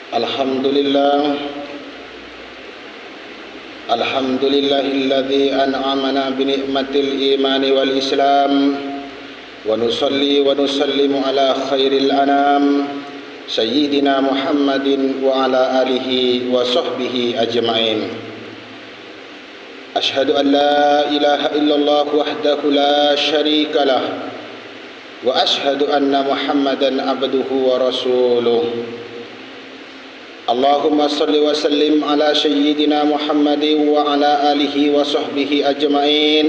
Alhamdulillah, alhamdulillahilladzi an'amana bi ni'matil imani wal islam wa nusalli wa nusallimu ala khairil anam sayyidina Muhammadin wa ala alihi wa sahbihi ajma'in. Ashhadu an la ilaha illallah wahdahu la syarika lah wa ashhadu anna Muhammadan abduhu wa rasuluh. Allahumma salli wa sallim ala sayyidina Muhammadin wa ala alihi wa sahbihi ajma'in.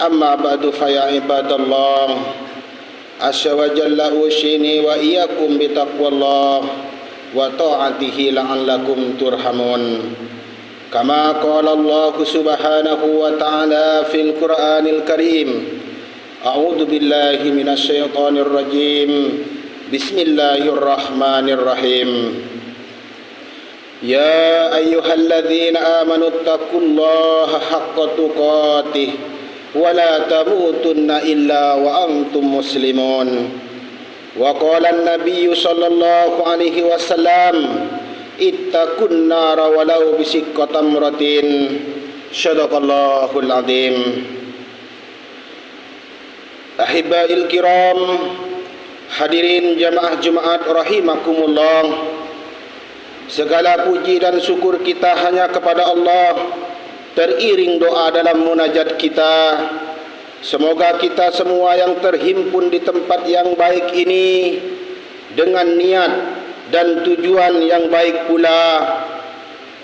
Amma ba'du fa ya ibadallah, asya wa jalla usini wa iyyakum bi taqwallah wa ta'atihi la'allakum turhamun. Kama qala Allah subhanahu wa ta'ala fil Qur'anil Karim. A'udzu billahi minasy syaithanir rajim. Bismillahirrahmanirrahim. Ya ayyuhalladzina amanu taqullaha haqqa tuqatih wa la tamutunna illa wa antum muslimun. Wa qala an-nabiy sallallahu alaihi wasallam, ittaqun nara walau bisikka tamratin. Shadaqallahul azim. Ahibail kiram, hadirin jamaah Jumat rahimakumullah. Segala puji dan syukur kita hanya kepada Allah, teriring doa dalam munajat kita. Semoga kita semua yang terhimpun di tempat yang baik ini dengan niat dan tujuan yang baik pula.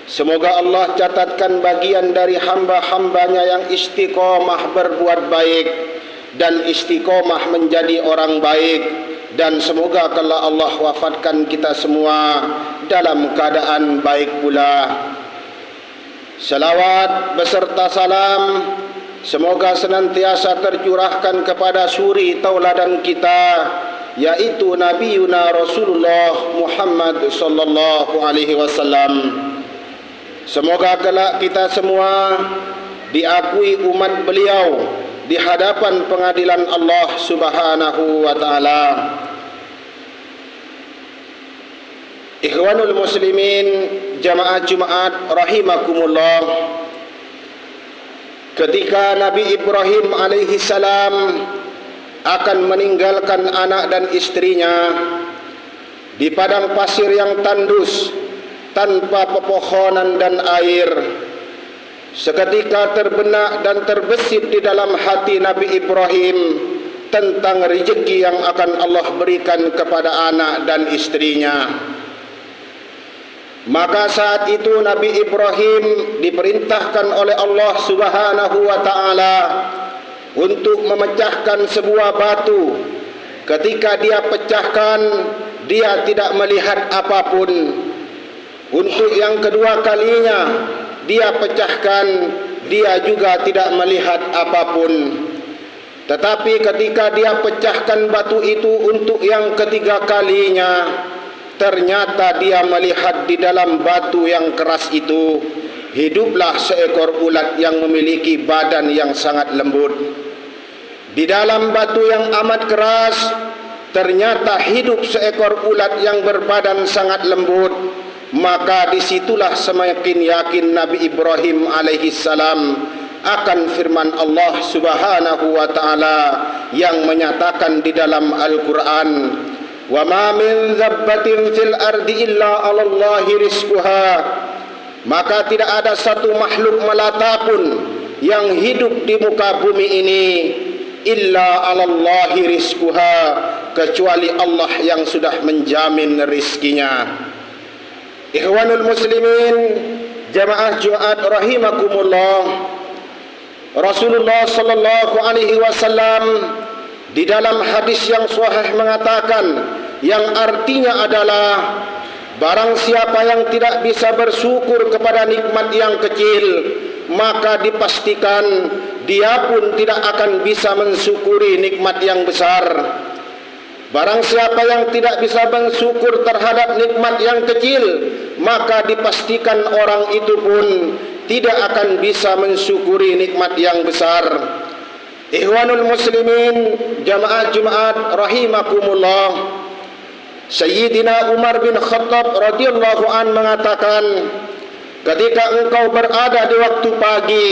Semoga Allah catatkan bagian dari hamba-hambanya yang istiqomah berbuat baik dan istiqomah menjadi orang baik. Dan semoga kalau Allah wafatkan kita semua dalam keadaan baik pula. Salawat beserta salam semoga senantiasa tercurahkan kepada suri tauladan kita, yaitu Nabi Yuna Rasulullah Muhammad sallallahu alaihi wasallam. Semoga kelak kita semua diakui umat beliau di hadapan pengadilan Allah Subhanahu wa taala. Ikhwanul muslimin jamaah Jumat rahimakumullah. Ketika Nabi Ibrahim alaihi salam akan meninggalkan anak dan istrinya di padang pasir yang tandus tanpa pepohonan dan air, seketika terbenak dan terbesit di dalam hati Nabi Ibrahim tentang rezeki yang akan Allah berikan kepada anak dan istrinya. Maka saat itu Nabi Ibrahim diperintahkan oleh Allah Subhanahu wa taala untuk memecahkan sebuah batu. Ketika dia pecahkan, dia tidak melihat apapun. Untuk yang kedua kalinya dia pecahkan, dia juga tidak melihat apapun. Tetapi ketika dia pecahkan batu itu untuk yang ketiga kalinya, ternyata dia melihat di dalam batu yang keras itu hiduplah seekor ulat yang memiliki badan yang sangat lembut. Di dalam batu yang amat keras ternyata hidup seekor ulat yang berbadan sangat lembut. Maka disitulah semakin yakin Nabi Ibrahim alaihi salam akan firman Allah Subhanahu wa taala yang menyatakan di dalam Al-Qur'an, wa ma min dzabbatin fil ardi illa 'alallahi rizquha. Maka tidak ada satu makhluk melata pun yang hidup di muka bumi ini illa 'alallahi rizquha, kecuali Allah yang sudah menjamin rizkinya. Ikhwanul muslimin jamaah Jumat rahimakumullah. Rasulullah sallallahu alaihi wasallam di dalam hadis yang sahih mengatakan, yang artinya adalah barang siapa yang tidak bisa bersyukur kepada nikmat yang kecil, maka dipastikan dia pun tidak akan bisa mensyukuri nikmat yang besar. Barang siapa yang tidak bisa bersyukur terhadap nikmat yang kecil, maka dipastikan orang itu pun tidak akan bisa mensyukuri nikmat yang besar. Ikhwanul muslimin jamaah Jumat rahimakumullah. Sayyidina Umar bin Khattab radhiyallahu an mengatakan, ketika engkau berada di waktu pagi,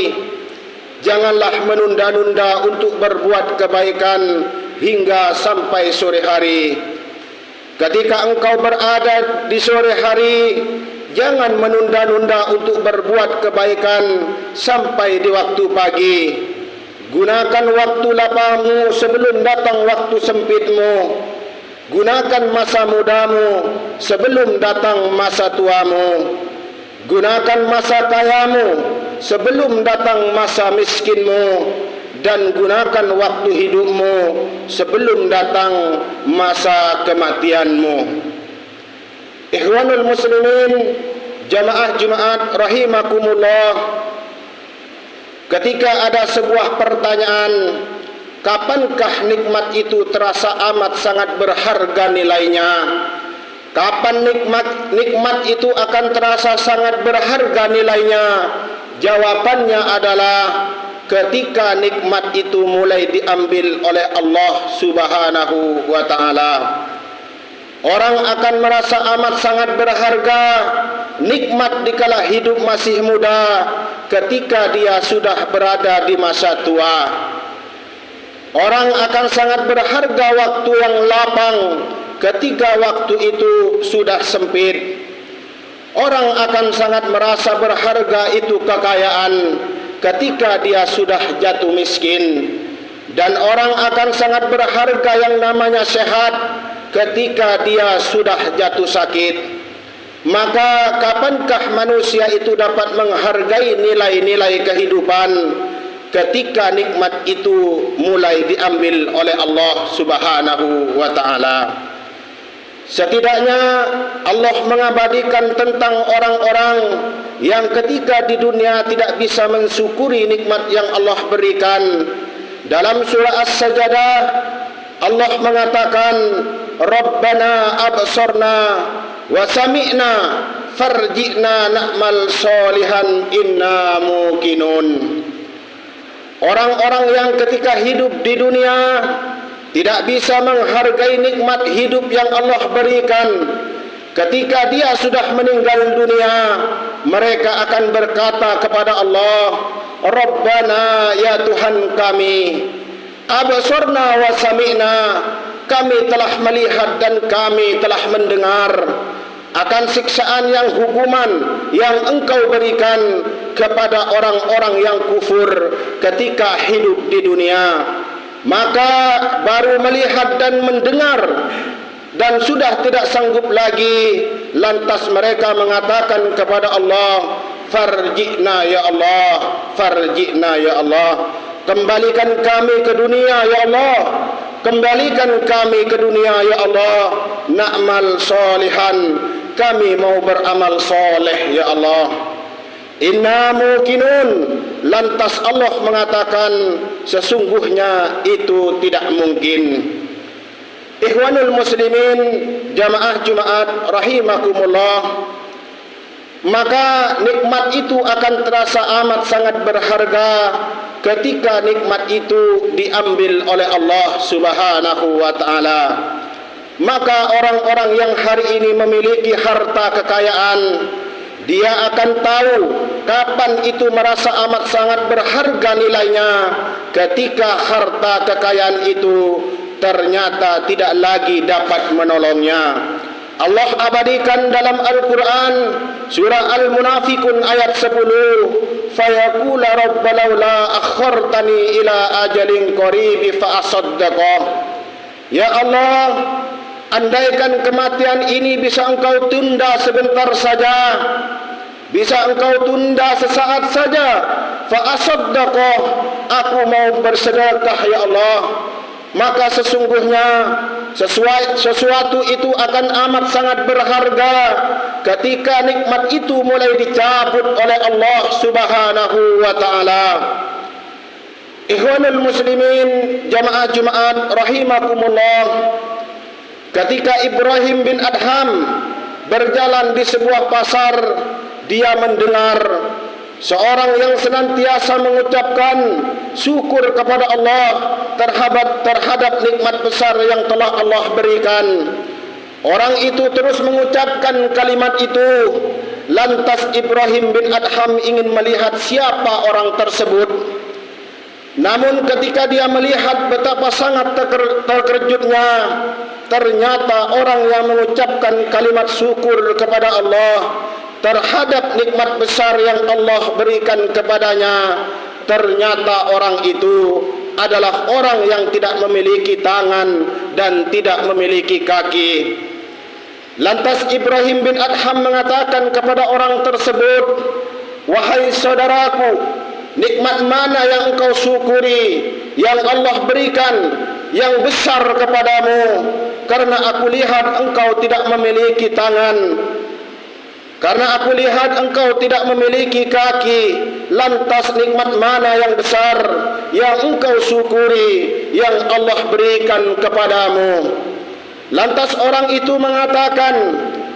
janganlah menunda-nunda untuk berbuat kebaikan hingga sampai sore hari. Ketika engkau berada di sore hari, jangan menunda-nunda untuk berbuat kebaikan sampai di waktu pagi. Gunakan waktu lapangmu sebelum datang waktu sempitmu. Gunakan masa mudamu sebelum datang masa tuamu. Gunakan masa kayamu sebelum datang masa miskinmu. Dan gunakan waktu hidupmu sebelum datang masa kematianmu. Ikhwanul muslimin, jamaah Jumat rahimakumullah. Ketika ada sebuah pertanyaan, kapankah nikmat itu terasa amat sangat berharga nilainya? Kapan nikmat itu akan terasa sangat berharga nilainya? Jawabannya adalah ketika nikmat itu mulai diambil oleh Allah Subhanahu wa ta'ala. Orang akan merasa amat sangat berharga nikmat dikala hidup masih muda, ketika dia sudah berada di masa tua. Orang akan sangat berharga waktu yang lapang ketika waktu itu sudah sempit. Orang akan sangat merasa berharga itu kekayaan ketika dia sudah jatuh miskin. Dan orang akan sangat berharga yang namanya sehat ketika dia sudah jatuh sakit. Maka kapankah manusia itu dapat menghargai nilai-nilai kehidupan ketika nikmat itu mulai diambil oleh Allah Subhanahu wa ta'ala? Setidaknya Allah mengabadikan tentang orang-orang yang ketika di dunia tidak bisa mensyukuri nikmat yang Allah berikan. Dalam surah As-Sajdah Allah mengatakan, Rabbana absorna wa sami'na farji'na na'mal solihan inna muqinun. Orang-orang yang ketika hidup di dunia tidak bisa menghargai nikmat hidup yang Allah berikan, ketika dia sudah meninggal dunia, mereka akan berkata kepada Allah, Rabbana, ya Tuhan kami, absorna wa sami'na, kami telah melihat dan kami telah mendengar akan siksaan yang hukuman yang Engkau berikan kepada orang-orang yang kufur ketika hidup di dunia. Maka baru melihat dan mendengar dan sudah tidak sanggup lagi, lantas mereka mengatakan kepada Allah, farji'na ya Allah, farji'na ya Allah, kembalikan kami ke dunia ya Allah, kembalikan kami ke dunia ya Allah, na'mal solihan, kami mau beramal soleh ya Allah. Inna muqinun, lantas Allah mengatakan sesungguhnya itu tidak mungkin. Ikhwanul muslimin, jamaah Jumat rahimakumullah, maka nikmat itu akan terasa amat sangat berharga ketika nikmat itu diambil oleh Allah Subhanahu wa ta'ala. Maka orang-orang yang hari ini memiliki harta kekayaan, dia akan tahu kapan itu merasa amat sangat berharga nilainya, ketika harta kekayaan itu ternyata tidak lagi dapat menolongnya. Allah abadikan dalam Al-Quran surah Al-Munafikun ayat 10, fayaqula rabbalaula akhartani ila ajalin qaribi fa asaddaqah. Ya Allah, andaikan kematian ini bisa Engkau tunda sebentar saja, bisa Engkau tunda sesaat saja, fa asaddaqah, aku mau bersedekah ya Allah. Maka sesungguhnya sesuatu itu akan amat sangat berharga ketika nikmat itu mulai dicabut oleh Allah Subhanahu wa ta'ala. Ikhwanul muslimin, jamaah Jumat rahimakumullah, ketika Ibrahim bin Adham berjalan di sebuah pasar, dia mendengar seorang yang senantiasa mengucapkan syukur kepada Allah terhadap nikmat besar yang telah Allah berikan. Orang itu terus mengucapkan kalimat itu. Lantas Ibrahim bin Adham ingin melihat siapa orang tersebut. Namun ketika dia melihat betapa sangat terkejutnya, ternyata orang yang mengucapkan kalimat syukur kepada Allah terhadap nikmat besar yang Allah berikan kepadanya, ternyata orang itu adalah orang yang tidak memiliki tangan dan tidak memiliki kaki. Lantas Ibrahim bin Adham mengatakan kepada orang tersebut, "Wahai saudaraku, nikmat mana yang engkau syukuri yang Allah berikan yang besar kepadamu? Karena aku lihat engkau tidak memiliki tangan, karena aku lihat engkau tidak memiliki kaki. Lantas nikmat mana yang besar yang engkau syukuri yang Allah berikan kepadamu?" Lantas orang itu mengatakan,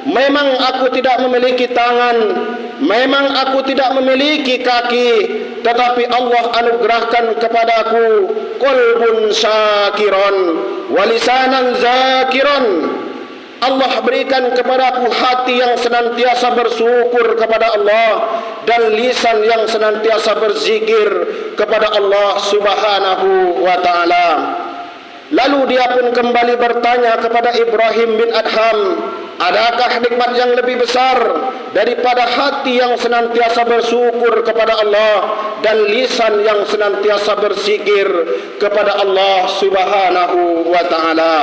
"Memang aku tidak memiliki tangan, memang aku tidak memiliki kaki, tetapi Allah anugerahkan kepadaku qalbun syakiran wa lisanan zakiran." Allah berikan kepadaku hati yang senantiasa bersyukur kepada Allah dan lisan yang senantiasa berzikir kepada Allah Subhanahu wa taala. Lalu dia pun kembali bertanya kepada Ibrahim bin Adham, "Adakah nikmat yang lebih besar daripada hati yang senantiasa bersyukur kepada Allah dan lisan yang senantiasa berzikir kepada Allah Subhanahu wa taala?"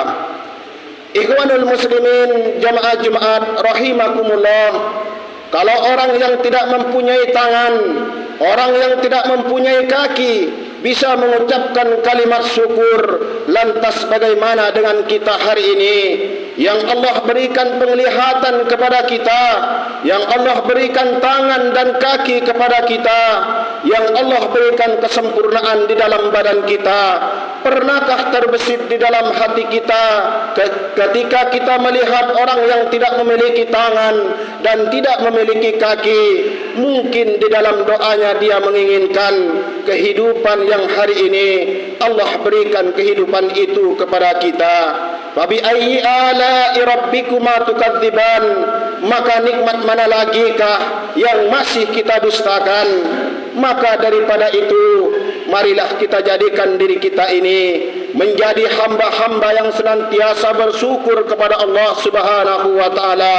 Ikhwanul muslimin jamaah Jumat rahimakumullah, kalau orang yang tidak mempunyai tangan, orang yang tidak mempunyai kaki bisa mengucapkan kalimat syukur, lantas bagaimana dengan kita hari ini yang Allah berikan penglihatan kepada kita, yang Allah berikan tangan dan kaki kepada kita, yang Allah berikan kesempurnaan di dalam badan kita? Pernahkah terbesit di dalam hati kita ketika kita melihat orang yang tidak memiliki tangan dan tidak memiliki kaki, mungkin di dalam doanya dia menginginkan kehidupan yang hari ini Allah berikan kehidupan itu kepada kita. Fabi ayyi ala'i rabbikuma tukadziban, maka nikmat mana lagikah yang masih kita dustakan? Maka daripada itu, marilah kita jadikan diri kita ini menjadi hamba-hamba yang senantiasa bersyukur kepada Allah Subhanahu wa taala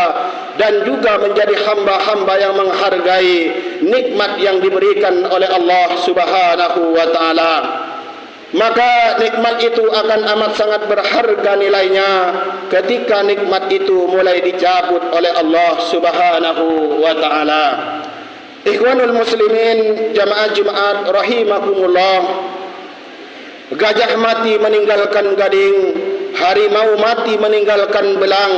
dan juga menjadi hamba-hamba yang menghargai nikmat yang diberikan oleh Allah Subhanahu wa taala. Maka nikmat itu akan amat sangat berharga nilainya ketika nikmat itu mulai dicabut oleh Allah Subhanahu wa taala. Ikhwanul muslimin jamaah Jumat rahimakumullah, gajah mati meninggalkan gading, harimau mati meninggalkan belang,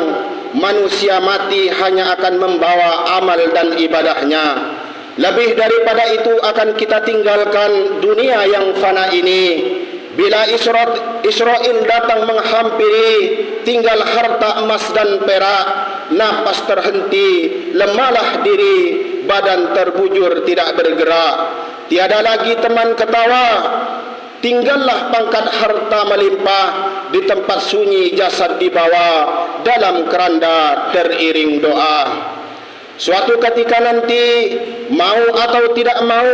manusia mati hanya akan membawa amal dan ibadahnya. Lebih daripada itu akan kita tinggalkan dunia yang fana ini. Bila Israel datang menghampiri, tinggal harta emas dan perak, napas terhenti, lemahlah diri, badan terbujur tidak bergerak, tiada lagi teman ketawa, tinggallah pangkat harta melimpah, di tempat sunyi jasad dibawa, dalam keranda teriring doa. Suatu ketika nanti, mau atau tidak mau,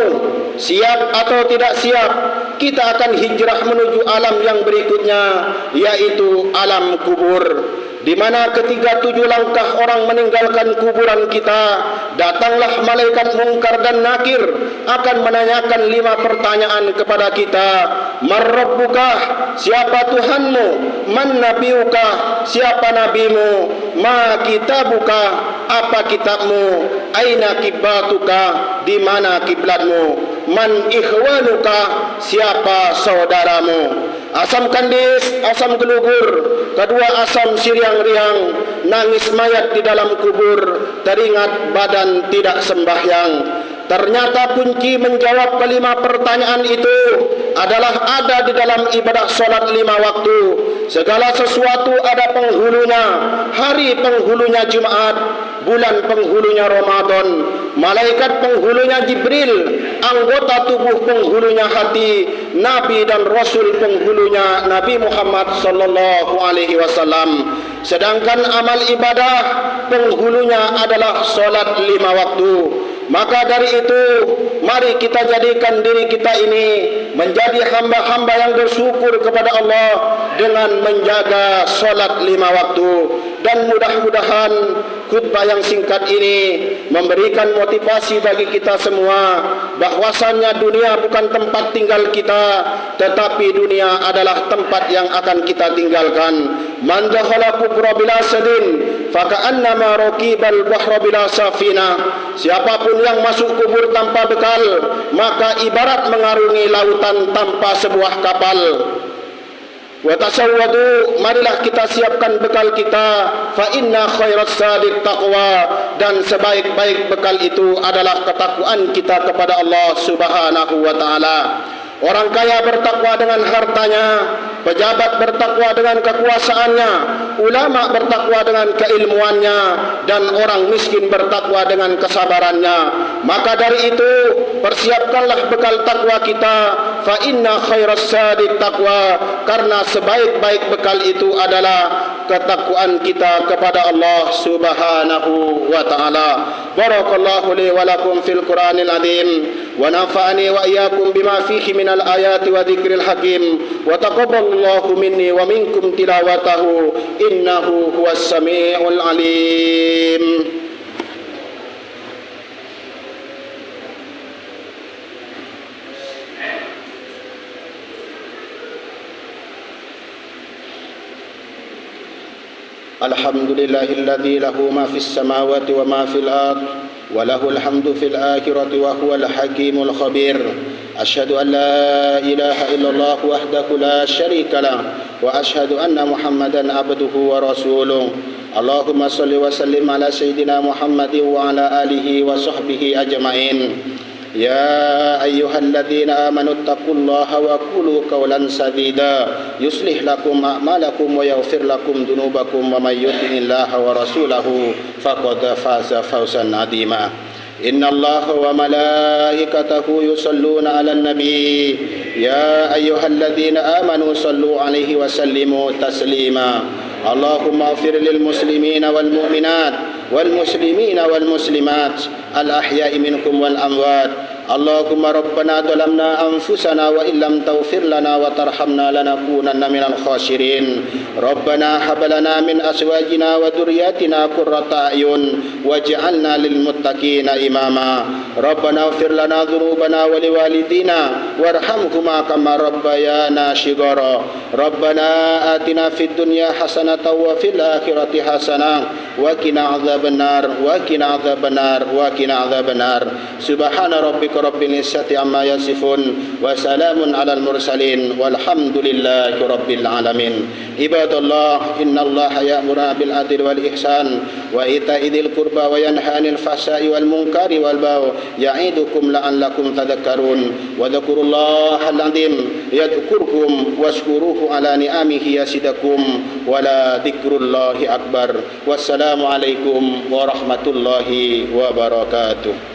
siap atau tidak siap, kita akan hijrah menuju alam yang berikutnya, yaitu alam kubur, di mana ketika 7 langkah orang meninggalkan kuburan kita, datanglah malaikat mungkar dan nakir akan menanyakan 5 pertanyaan kepada kita. Man rabbukah? Siapa Tuhanmu? Man nabiyukah? Siapa nabimu? Ma kitabuka? Apa kitabmu? Aina kiblatuka? Di mana kiblatmu? Man ikhwanuka? Siapa saudaramu? Asam kandis, asam gelugur, kedua asam siriang-riang, nangis mayat di dalam kubur, teringat badan tidak sembahyang. Ternyata kunci menjawab kelima pertanyaan itu adalah ada di dalam ibadah solat 5 waktu. Segala sesuatu ada penghulunya. Hari penghulunya Jumat, bulan penghulunya Ramadan, malaikat penghulunya Jibril, anggota tubuh penghulunya hati, Nabi dan Rasul penghulunya Nabi Muhammad sallallahu alaihi wasallam. sedangkan amal ibadah penghulunya adalah solat 5 waktu. Maka dari itu, mari kita jadikan diri kita ini menjadi hamba-hamba yang bersyukur kepada Allah dengan menjaga solat 5 waktu. Dan mudah-mudahan khutbah yang singkat ini memberikan motivasi bagi kita semua bahwasannya dunia bukan tempat tinggal kita, tetapi dunia adalah tempat yang akan kita tinggalkan. Man dakhala kubra bila sadin faka'annama raqibal bahra bila safina. Siapapun yang masuk kubur tanpa bekal, maka ibarat mengarungi lautan tanpa sebuah kapal. Wa tasawwadu, marilah kita siapkan bekal kita, fa inna khairas sadid taqwa, dan sebaik-baik bekal itu adalah ketakwaan kita kepada Allah Subhanahu wa taala. Orang kaya bertakwa dengan hartanya, pejabat bertakwa dengan kekuasaannya, ulama bertakwa dengan keilmuannya, dan orang miskin bertakwa dengan kesabarannya. Maka dari itu, persiapkanlah bekal takwa kita, fa inna khairas sadid taqwa, karena sebaik-baik bekal itu adalah ketakwaan kita kepada Allah Subhanahu wa taala. Barakallahu li wa lakum fil Qur'anil azim, wa nafa'ani wa iyyakum bima fihi minal ayati wa dzikril hakim, wa taqabbalallahu minni wa minkum tilawatahu innahu huwas samiul alim. Alhamdulillahilladzi lahu ma fis samawati wa ma fil ardh wa lahul hamdu fil akhirati wa huwal hakimul khabir. Asyhadu an la ilaha illallah wahdahu la syarika lah wa asyhadu anna Muhammadan abduhu wa rasuluh. Allahumma shalli wa sallim ala sayyidina Muhammadin wa ala alihi wa sahbihi ajma'in. Ya ayyuhalladzina amanu taqullaha wa qulu qawlan sadida yuslih lakum a'malakum wa yaghfir lakum dhunubakum wa may yuti'illaha wa rasulahu faqad faza fawzan 'azima. Innallaha wa malaikatahu yusalluna 'alan nabi ya ayyuhalladzina amanu sallu 'alaihi wa sallimu taslima. Allahumma ighfir lil muslimina wal mu'minat wal muslimina wal muslimat al ahya'i minkum wal amwat. Allahumma rabbana zalamna anfusana wa illam taghfir lana wa tarhamna lanakunanna minal khasirin. Rabbana hab lana min azwajina wa dhurriyyatina qurrata a'yun waj'alna lil muttaqina imama. Rabbana ighfir lana dhunubana wa liwalidina warhamhuma kama rabbayana shighara. Rabbana atina fid dunya hasanatan wa fil akhirati hasanah wa qina adzabannar wa qina adzabannar wa qina adzabannar. Subhana rabbika rabbil izzati amma yasifun wa salamun alal mursalin walhamdulillahi rabbil alamin. Ibadallah, innallaha ya'muru bil adli wal ihsan wa ita'i dzil qurba wa yanha 'anil fahsya'i wal munkari wal baghi ya'idukum la'allakum tadhakkarun wa dzkurullahal 'azim yadhkurkum washkuruhu ala ni'amihi yasidakum wa la dzikrullahi akbar. Wassalamu alaikum warahmatullahi wabarakatuh.